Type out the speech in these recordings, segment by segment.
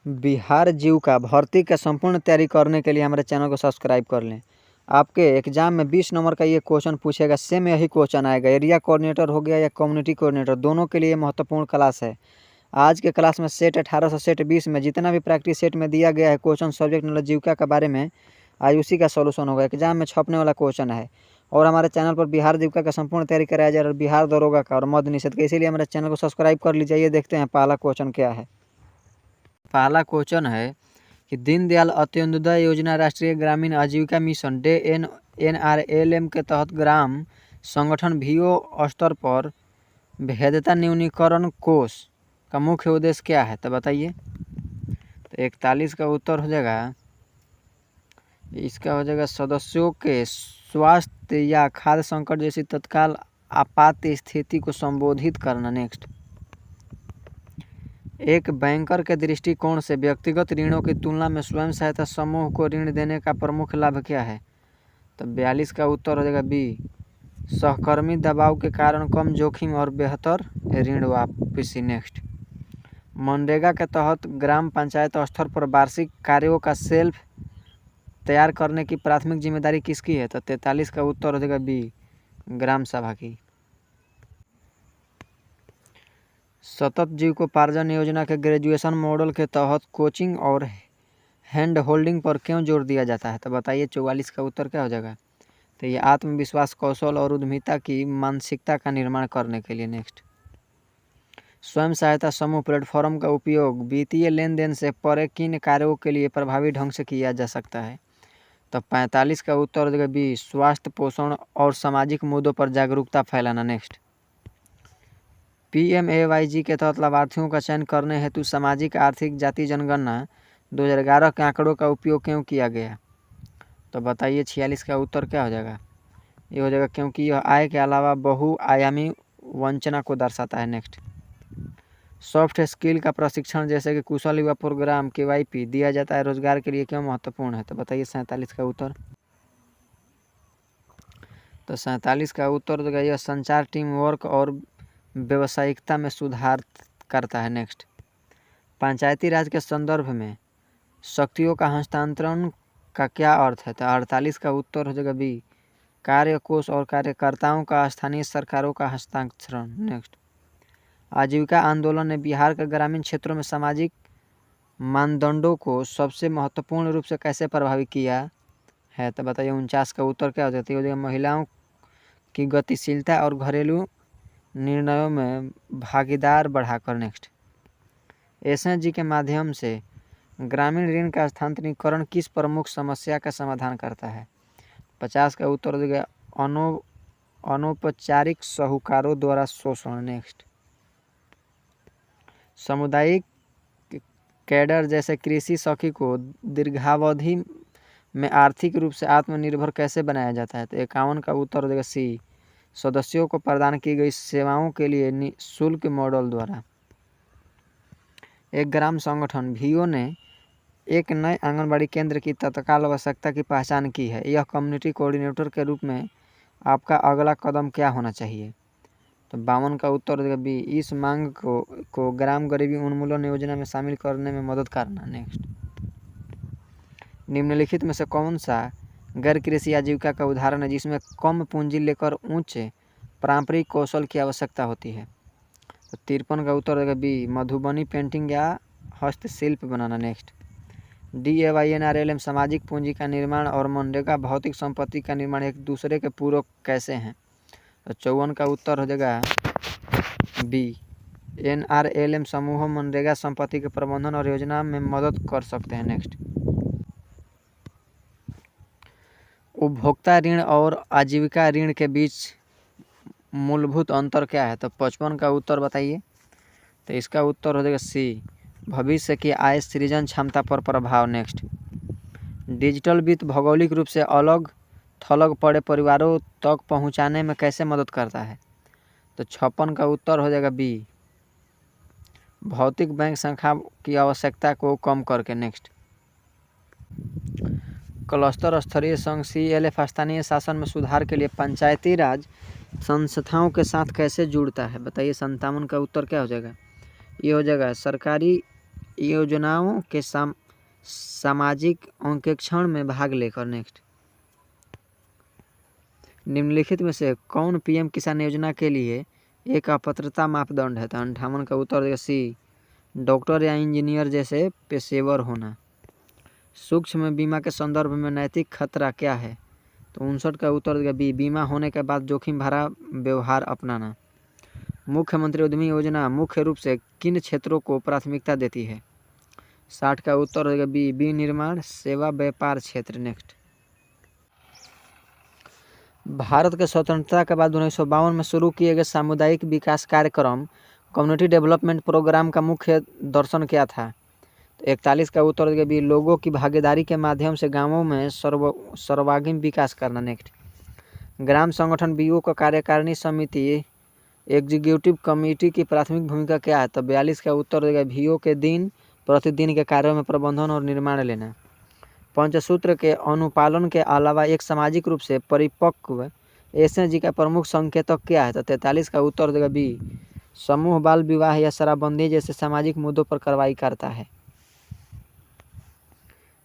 बिहार जीविका भर्ती का संपूर्ण तैयारी करने के लिए हमारे चैनल को सब्सक्राइब कर लें। आपके एग्जाम में 20 नंबर का ये क्वेश्चन पूछेगा, सेम यही क्वेश्चन आएगा। एरिया कोऑर्डिनेटर हो गया या कम्युनिटी कोऑर्डिनेटर, दोनों के लिए महत्वपूर्ण क्लास है। आज के क्लास में सेट 18 से सेट 20 में जितना भी प्रैक्टिस सेट में दिया गया है क्वेश्चन सब्जेक्ट नॉलेज जीविका के बारे में, आज उसी का सोल्यूशन होगा। एग्जाम में छपने वाला क्वेश्चन है और हमारे चैनल पर बिहार जीविका का संपूर्ण तैयारी कराया जा रहा है, बिहार दरोगा का और मद्य निषेध का। इसीलिए हमारे चैनल को सब्सक्राइब कर लीजिए। ये देखते हैं पहला क्वेश्चन क्या है। पहला क्वेश्चन है कि दीनदयाल अंत्योदय योजना राष्ट्रीय ग्रामीण आजीविका मिशन डे NRLM के तहत ग्राम संगठन VO स्तर पर भेद्यता न्यूनीकरण कोष का मुख्य उद्देश्य क्या है, तो बताइए। तो 41 का उत्तर हो जाएगा, इसका हो जाएगा सदस्यों के स्वास्थ्य या खाद्य संकट जैसी तत्काल आपात स्थिति को संबोधित करना। नेक्स्ट, एक बैंकर के दृष्टिकोण से व्यक्तिगत ऋणों की तुलना में स्वयं सहायता समूह को ऋण देने का प्रमुख लाभ क्या है, तो 42 का उत्तर हो जाएगा बी, सहकर्मी दबाव के कारण कम जोखिम और बेहतर ऋण वापसी। नेक्स्ट, मनरेगा के तहत ग्राम पंचायत स्तर पर वार्षिक कार्यों का सेल्फ तैयार करने की प्राथमिक जिम्मेदारी किसकी है, तो 43 का उत्तर हो जाएगा बी, ग्राम सभा की। सतत जीविकोपार्जन योजना के ग्रेजुएशन मॉडल के तहत कोचिंग और हैंड होल्डिंग पर क्यों जोर दिया जाता है, तो बताइए। 44 का उत्तर क्या हो जाएगा, तो ये आत्मविश्वास, कौशल और उद्यमिता की मानसिकता का निर्माण करने के लिए। नेक्स्ट, स्वयं सहायता समूह प्लेटफॉर्म का उपयोग वित्तीय लेन देन से परे किन कार्यों के लिए प्रभावी ढंग से किया जा सकता है, तो 45 का उत्तर हो जाएगा बी, स्वास्थ्य, पोषण और सामाजिक मुद्दों पर जागरूकता फैलाना। नेक्स्ट, PMAYG के तहत लाभार्थियों का चयन करने हेतु सामाजिक आर्थिक जाति जनगणना 2011 के आंकड़ों का उपयोग क्यों किया गया, तो बताइए। 46 का उत्तर क्या हो जाएगा, ये हो जाएगा क्योंकि यह आय के अलावा बहुआयामी वंचना को दर्शाता है। नेक्स्ट, सॉफ्ट स्किल का प्रशिक्षण जैसे कि कुशल युवा प्रोग्राम KYP दिया जाता है रोजगार के लिए क्यों महत्वपूर्ण है, तो बताइए। 47 का उत्तर, तो 47 का उत्तर हो जाएगा यह संचार, टीम वर्क और व्यावसायिकता में सुधार करता है। नेक्स्ट, पंचायती राज के संदर्भ में शक्तियों का हस्तांतरण का क्या अर्थ है, तो 48 का उत्तर हो जाएगा बी, कार्य कोष और कार्यकर्ताओं का स्थानीय सरकारों का हस्तांतरण। नेक्स्ट, आजीविका आंदोलन ने बिहार के ग्रामीण क्षेत्रों में सामाजिक मानदंडों को सबसे महत्वपूर्ण रूप से कैसे प्रभावित किया है, तो बताइए। 49 का उत्तर क्या हो जाता है, महिलाओं की गतिशीलता और घरेलू निर्णयों में भागीदार बढ़ाकर। नेक्स्ट, SHG के माध्यम से ग्रामीण ऋण का स्थानांतरीकरण किस प्रमुख समस्या का समाधान करता है, 50 का उत्तर हो गया अनौपचारिक साहूकारों द्वारा शोषण। नेक्स्ट, सामुदायिक कैडर जैसे कृषि सखी को दीर्घावधि में आर्थिक रूप से आत्मनिर्भर कैसे बनाया जाता है, तो 51 का उत्तर हो जाएगा सी, सदस्यों को प्रदान की गई सेवाओं के लिए निःशुल्क मॉडल द्वारा। एक ग्राम संगठन VO ने एक नए आंगनबाड़ी केंद्र की तत्काल आवश्यकता की पहचान की है। यह कम्युनिटी कोऑर्डिनेटर के रूप में आपका अगला कदम क्या होना चाहिए, तो 52 का उत्तर देगा बी, इस मांग को ग्राम गरीबी उन्मूलन योजना में शामिल करने में मदद करना। नेक्स्ट, निम्नलिखित में से कौन सा गैर कृषि आजीविका का उदाहरण है जिसमें कम पूंजी लेकर उच्च पारंपरिक कौशल की आवश्यकता होती है, तो 53 का उत्तर देगा बी, मधुबनी पेंटिंग या हस्तशिल्प बनाना। नेक्स्ट, DAYNRLM सामाजिक पूंजी का निर्माण और मनरेगा भौतिक संपत्ति का निर्माण एक दूसरे के पूरक कैसे हैं, तो 54 का उत्तर हो जाएगा बी, NRLM समूह मनरेगा संपत्ति के प्रबंधन और योजना में मदद कर सकते हैं। नेक्स्ट, उपभोक्ता ऋण और आजीविका ऋण के बीच मूलभूत अंतर क्या है, तो 55 का उत्तर बताइए, तो इसका उत्तर हो जाएगा सी, भविष्य की आय सृजन क्षमता पर प्रभाव। नेक्स्ट, डिजिटल वित्त भौगोलिक रूप से अलग थलग पड़े परिवारों तक पहुंचाने में कैसे मदद करता है, तो 56 का उत्तर हो जाएगा बी, भौतिक बैंक संख्या की आवश्यकता को कम करके। नेक्स्ट, क्लस्टर स्तरीय संघ CLF स्थानीय शासन में सुधार के लिए पंचायती राज संस्थाओं के साथ कैसे जुड़ता है, बताइए। 57 का उत्तर क्या हो जाएगा, ये हो जाएगा सरकारी योजनाओं के सामाजिक अंकेक्षण में भाग लेकर। नेक्स्ट, निम्नलिखित में से कौन पीएम किसान योजना के लिए एक अपात्रता मापदंड है? तो 58 का उत्तर देगा सी, डॉक्टर या इंजीनियर जैसे पेशेवर होना। सूक्ष्म बीमा के संदर्भ में नैतिक खतरा क्या है? तो 59 का उत्तर देगा बी, बीमा होने के बाद जोखिम भरा व्यवहार अपनाना। मुख्यमंत्री उद्यमी योजना मुख्य रूप से किन क्षेत्रों को प्राथमिकता देती है? 60 का उत्तर देगा बी, विनिर्माण सेवा व्यापार क्षेत्र। नेक्स्ट, भारत के स्वतंत्रता के बाद 1952 में शुरू किए गए सामुदायिक विकास कार्यक्रम कम्युनिटी डेवलपमेंट प्रोग्राम का मुख्य दर्शन क्या था? तो 41 का उत्तर देगा बी, लोगों की भागीदारी के माध्यम से गांवों में सर्वांगीण विकास करना। नेक्स्ट, ग्राम संगठन बीओ का कार्यकारिणी समिति एग्जीक्यूटिव कमेटी की प्राथमिक भूमिका क्या है? तो 42 का उत्तर देगा बीओ के दिन प्रतिदिन के कार्यों में प्रबंधन और निर्माण लेना। पंचसूत्र के अनुपालन के अलावा एक सामाजिक रूप से परिपक्व एसएनजी का प्रमुख संकेतक क्या है? तो 43 का उत्तर देगा बी, समूह बाल विवाह या शराबबंदी जैसे सामाजिक मुद्दों पर कार्रवाई करता है।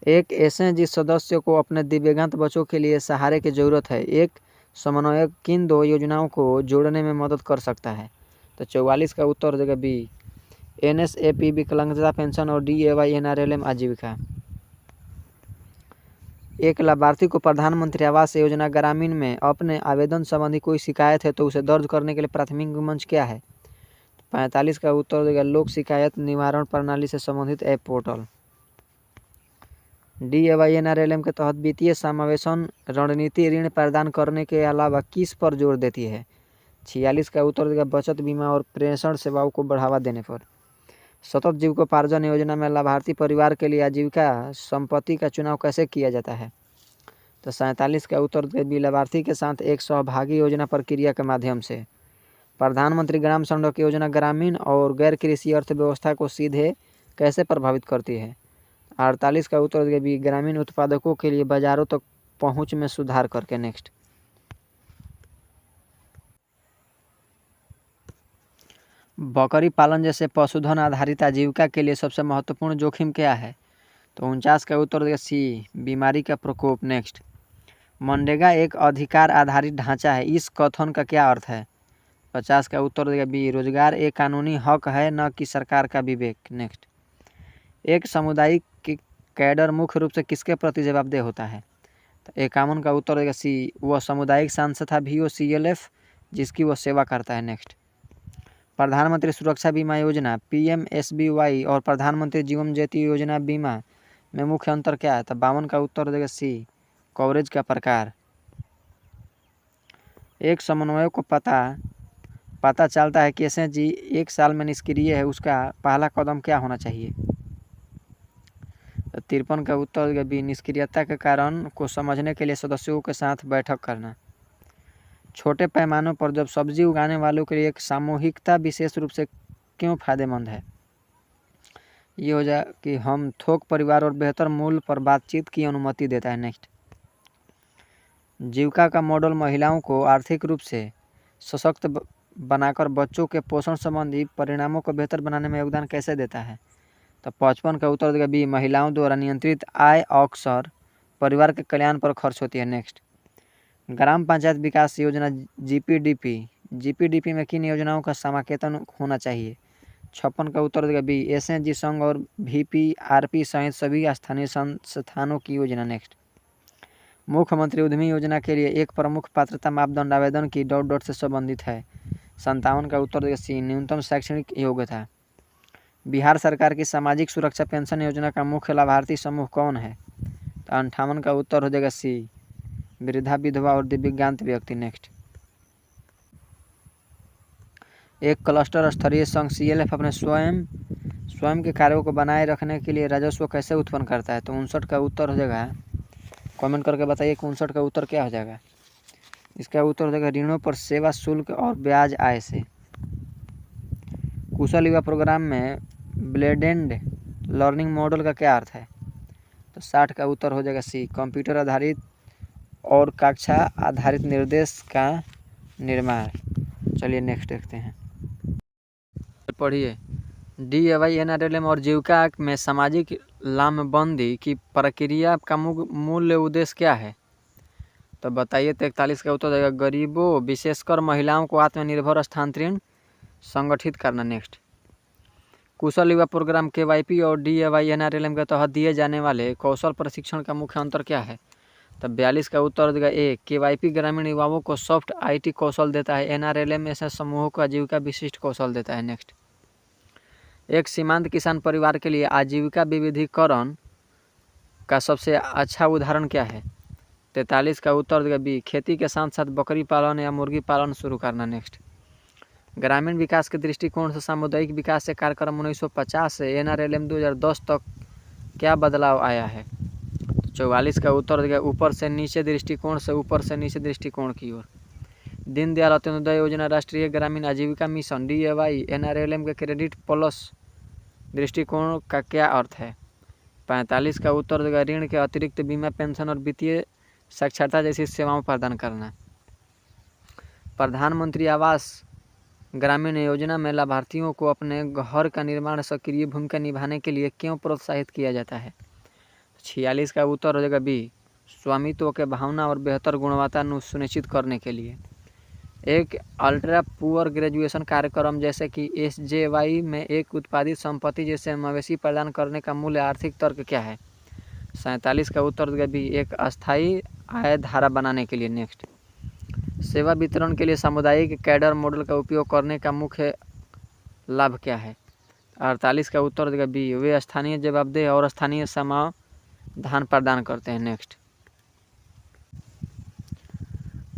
एक एसएनजी सदस्य को अपने दिव्यांग बच्चों के लिए सहारे की जरूरत है। एक समन्वयक किन दो योजनाओं को जोड़ने में मदद कर सकता है? तो 44 का उत्तर देगा बी, एनएसएपी विकलांगता पेंशन और डीएवाई एनआरएलएम आजीविका। एक लाभार्थी को प्रधानमंत्री आवास योजना ग्रामीण में अपने आवेदन संबंधी कोई शिकायत है तो उसे दर्ज करने के लिए प्राथमिक मंच क्या है? 45 का उत्तर देगा लोक शिकायत निवारण प्रणाली से संबंधित ऐप पोर्टल। डीएवाई एनआरएलएम के तहत वित्तीय समावेशन रणनीति ऋण प्रदान करने के अलावा किस पर जोर देती है? 46 का उत्तर देगा बचत बीमा और प्रेषण सेवाओं को बढ़ावा देने पर। सतत जीविकोपार्जन योजना में लाभार्थी परिवार के लिए आजीविका संपत्ति का चुनाव कैसे किया जाता है? तो 47 का उत्तर देगा बी, लाभार्थी के साथ एक सहभागी योजना प्रक्रिया के माध्यम से। प्रधानमंत्री ग्राम सड़क योजना ग्रामीण और गैर कृषि अर्थव्यवस्था को सीधे कैसे प्रभावित करती है? 48 का उत्तर देगा बी, ग्रामीण उत्पादकों के लिए बाजारों तक पहुंच में सुधार करके। नेक्स्ट, बकरी पालन जैसे पशुधन आधारित आजीविका के लिए सबसे महत्वपूर्ण जोखिम क्या है? तो 49 का उत्तर देगा सी, बीमारी का प्रकोप। नेक्स्ट, मनरेगा एक अधिकार आधारित ढांचा है, इस कथन का क्या अर्थ है? 50 का उत्तर देगा बी, रोजगार एक कानूनी हक है न कि सरकार का विवेक। नेक्स्ट, एक सामुदायिक कैडर मुख्य रूप से किसके प्रति जवाबदेह होता है? तो 51 का उत्तर देगा सी, वह सामुदायिक संस्था VOCLF जिसकी वह सेवा करता है। नेक्स्ट, प्रधानमंत्री सुरक्षा बीमा योजना PMSBY और प्रधानमंत्री जीवन ज्योति योजना बीमा में मुख्य अंतर क्या है? तो 52 का उत्तर देगा सी, कवरेज का प्रकार। एक समन्वयक को पता चलता है कि एसएनजी एक साल में निष्क्रिय है, उसका पहला कदम क्या होना चाहिए? तो 53 का उत्तर देगा बी, निष्क्रियता के कारण को समझने के लिए सदस्यों के साथ बैठक करना। छोटे पैमानों पर जब सब्जी उगाने वालों के लिए एक सामूहिकता विशेष रूप से क्यों फायदेमंद है? ये हो जाए कि हम थोक परिवार और बेहतर मूल्य पर बातचीत की अनुमति देता है। नेक्स्ट, जीविका का मॉडल महिलाओं को आर्थिक रूप से सशक्त बनाकर बच्चों के पोषण संबंधी परिणामों को बेहतर बनाने में योगदान कैसे देता है? तो 55 का उत्तर देगा बी, महिलाओं द्वारा नियंत्रित आय अक्सर परिवार के कल्याण पर खर्च होती है। नेक्स्ट, ग्राम पंचायत विकास योजना GPDP में किन योजनाओं का समाकेतन होना चाहिए? 56 का उत्तर देगा बी, एसएनजी संघ और VPRP सहित सभी स्थानीय संस्थानों की योजना। नेक्स्ट, मुख्यमंत्री उद्यमी योजना के लिए एक प्रमुख पात्रता मापदंड आवेदन की ... से संबंधित है। 57 का उत्तर देगा सी, न्यूनतम शैक्षणिक योग्यता। बिहार सरकार की सामाजिक सुरक्षा पेंशन योजना का मुख्य लाभार्थी समूह कौन है? तो 58 का उत्तर हो जाएगा सी, वृद्धा, विधवा और दिव्यांग व्यक्ति। नेक्स्ट, एक क्लस्टर स्तरीय संघ CLF अपने स्वयं के कार्यों को बनाए रखने के लिए राजस्व कैसे उत्पन्न करता है? तो 59 का उत्तर हो जाएगा, कमेंट करके बताइए कि 59 का उत्तर क्या हो जाएगा। इसका उत्तर हो जाएगा ऋणों पर सेवा शुल्क और ब्याज आय से। कुशल युवा प्रोग्राम में ब्लेंडेड लर्निंग मॉडल का क्या अर्थ है? तो 60 का उत्तर हो जाएगा सी, कंप्यूटर आधारित और कक्षा आधारित निर्देश का निर्माण। चलिए नेक्स्ट देखते हैं, पढ़िए। DAY NRLM और जीविका में सामाजिक लामबंदी की प्रक्रिया का मूल्य उद्देश्य क्या है? तो बताइए। 43 का उत्तर देगा गरीबों विशेषकर महिलाओं को आत्मनिर्भर स्थानांतरण संगठित करना। नेक्स्ट, कुशल युवा प्रोग्राम KYP और DAY NRLM के तहत दिए जाने वाले कौशल प्रशिक्षण का मुख्य अंतर क्या है? तो 42 का उत्तर देगा ए। KYP ग्रामीण युवाओं को सॉफ्ट IT कौशल देता है, NRLM ऐसे समूहों को आजीविका विशिष्ट कौशल देता है। नेक्स्ट, एक सीमांत किसान परिवार के लिए आजीविका विविधीकरण का सबसे अच्छा उदाहरण क्या है? 43 का उत्तर देगा बी। खेती के साथ साथ बकरी पालन या मुर्गी पालन शुरू करना। नेक्स्ट, ग्रामीण विकास के दृष्टिकोण से सामुदायिक विकास से कार्यक्रम 1950 से NRLM 2010 तक क्या बदलाव आया है? 44 का उत्तर देगा ऊपर से नीचे दृष्टिकोण से ऊपर से नीचे दृष्टिकोण की ओर। दीनदयाल अंत्योदय योजना राष्ट्रीय ग्रामीण आजीविका मिशन DAY NRLM के क्रेडिट प्लस दृष्टिकोण का क्या अर्थ है? 45 का उत्तर देगा ऋण के अतिरिक्त बीमा, पेंशन और वित्तीय साक्षरता जैसी सेवाओं प्रदान करना। प्रधानमंत्री आवास ग्रामीण योजना में लाभार्थियों को अपने घर का निर्माण सक्रिय भूमिका निभाने के लिए क्यों प्रोत्साहित किया जाता है? 46 का उत्तर हो जाएगा बी। स्वामित्व के भावना और बेहतर गुणवत्ता सुनिश्चित करने के लिए। एक अल्ट्रा पुअर ग्रेजुएशन कार्यक्रम जैसे कि SJY में एक उत्पादित संपत्ति जैसे मवेशी प्रदान करने का मूल्य आर्थिक तर्क क्या है? 47 का उत्तर देगा बी। एक अस्थायी आय धारा बनाने के लिए। नेक्स्ट, सेवा वितरण के लिए सामुदायिक कैडर मॉडल का उपयोग करने का मुख्य लाभ क्या है? 48 का उत्तर देगा बी। वे स्थानीय जवाबदेह और स्थानीय समाधान प्रदान करते हैं। नेक्स्ट,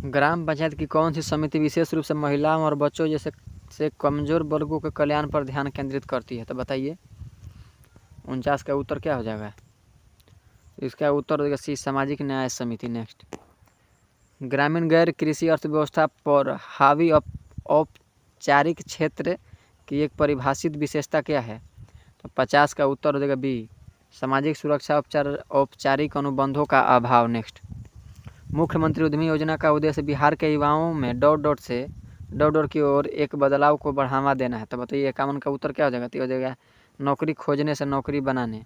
ग्राम पंचायत की कौन सी समिति विशेष रूप से महिलाओं और बच्चों जैसे से कमजोर वर्गों के कल्याण पर ध्यान केंद्रित करती है? तो बताइए। 49 का उत्तर क्या हो जाएगा? इसका उत्तर देगा सी। सामाजिक न्याय समिति। नेक्स्ट, ग्रामीण गैर कृषि अर्थव्यवस्था पर हावी औपचारिक क्षेत्र की एक परिभाषित विशेषता क्या है? तो 50 का उत्तर देगा बी। सामाजिक सुरक्षा औपचारिक अनुबंधों का अभाव। नेक्स्ट, मुख्यमंत्री उद्यमी योजना का उद्देश्य बिहार के युवाओं में से की ओर एक बदलाव को बढ़ावा देना है। तो बताइए 51 का उत्तर क्या हो जाएगा? तो हो जाएगा नौकरी खोजने से नौकरी बनाने।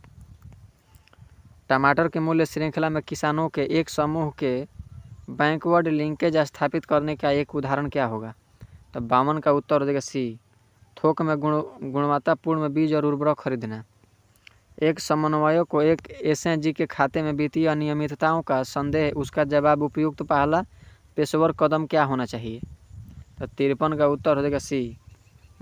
टमाटर के मूल्य श्रृंखला में किसानों के एक समूह के बैकवर्ड लिंकेज स्थापित करने का एक उदाहरण क्या होगा? तो 52 का उत्तर हो जाएगा सी। थोक में गुणवत्तापूर्ण बीज और उर्वरक खरीदना। एक समन्वयक को एक SNG के खाते में वित्तीय अनियमितताओं का संदेह, उसका जवाब उपयुक्त पहला पेशेवर कदम क्या होना चाहिए? तो 53 का उत्तर हो जाएगा सी।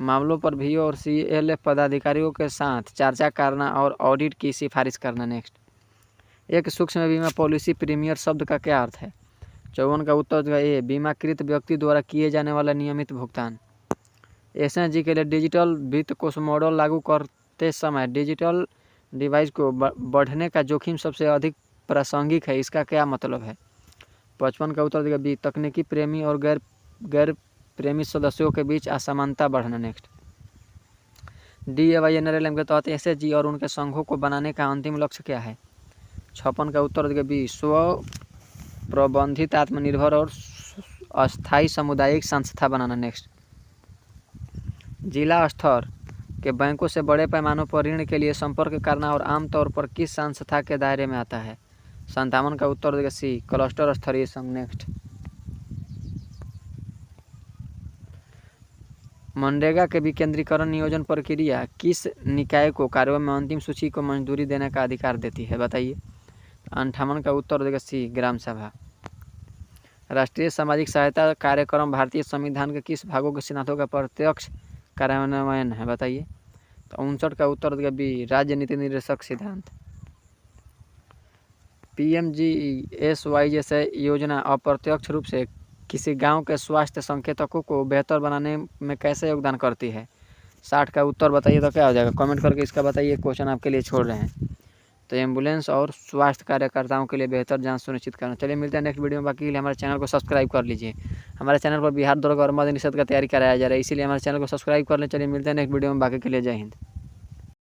मामलों पर VO और CLF पदाधिकारियों के साथ चर्चा करना और ऑडिट की सिफारिश करना। नेक्स्ट, एक सूक्ष्म बीमा पॉलिसी प्रीमियर शब्द का क्या अर्थ है? 54 का उत्तर देगा ए। बीमाकृत व्यक्ति द्वारा किए जाने वाला नियमित भुगतान। SNG के लिए डिजिटल वित्त कोष मॉडल लागू करते समय डिजिटल डिवाइस को बढ़ने का जोखिम सबसे अधिक प्रासंगिक है, इसका क्या मतलब है? 55 का उत्तर देगा बी। तकनीकी प्रेमी और गैर प्रेमी सदस्यों के बीच असमानता बढ़ना। नेक्स्ट, DAY NRLM के तहत SHG और उनके संघों को बनाने का अंतिम लक्ष्य क्या है? 56 का उत्तर देगा बी। स्व प्रबंधित आत्मनिर्भर और अस्थायी सामुदायिक संस्था बनाना। नेक्स्ट, जिला स्तर के बैंकों से बड़े पैमानों पर ऋण के लिए संपर्क करना और आमतौर पर किस संस्था के दायरे में आता है? 57 का उत्तर देगा सी। क्लस्टर स्तरीय संघ। नेक्स्ट, मनरेगा के विकेंद्रीकरण नियोजन प्रक्रिया किस निकाय को कार्यों में अंतिम सूची को मंजूरी देने का अधिकार देती है? बताइए। 58 का उत्तर देगा सी। ग्राम सभा। राष्ट्रीय सामाजिक सहायता कार्यक्रम भारतीय संविधान के किस भागों के सिद्धांतों का प्रत्यक्ष कार्यान्वयन है? बताइए। तो 59 का उत्तर देगा बी। राज्य नीति निर्देशक सिद्धांत। PMGSY जैसे योजना अप्रत्यक्ष रूप से किसी गांव के स्वास्थ्य संकेतकों को बेहतर बनाने में कैसे योगदान करती है? 60 का उत्तर बताइए तो क्या हो जाएगा? कमेंट करके इसका बताइए। क्वेश्चन आपके लिए छोड़ रहे हैं। तो एम्बुलेंस और स्वास्थ्य कार्यकर्ताओं के लिए बेहतर जांच सुनिश्चित करना। चलिए मिलते हैं नेक्स्ट वीडियो में। बाकी के लिए हमारे चैनल को सब्सक्राइब कर लीजिए। हमारे चैनल पर बिहार दरोगा और मद्य निषेध का तैयारी कराया जा रहा है, इसीलिए हमारे चैनल को सब्सक्राइब कर लें। चलिए मिलते हैं नेक्स्ट वीडियो में। बाकी के लिए जय हिंद।